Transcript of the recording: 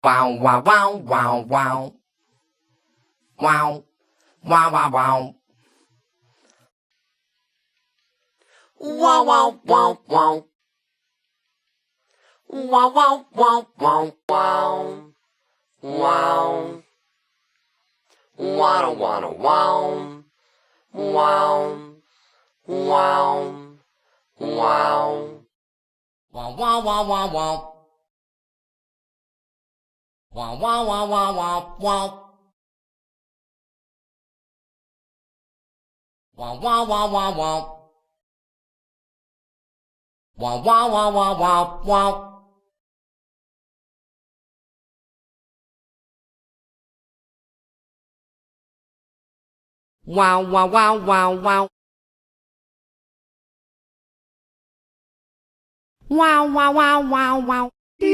Wow, wow, wow, wow, wow. Wow, wow, wow, wow. Wow, wow, wow, wow. Wow, wow, wow, wow, wow. Wow. Wow, wow, wow. Wow. Wow. Wow. Wow, wow, wow, wow, wow. Wow, wow, wow, wow, wow, wow. Wow, wow, wow, wow, wow. Wow, wow, wow, wow, wow, wow. Wow, wow, wow, wow, wow. Wow, wow, wow, wow, wow.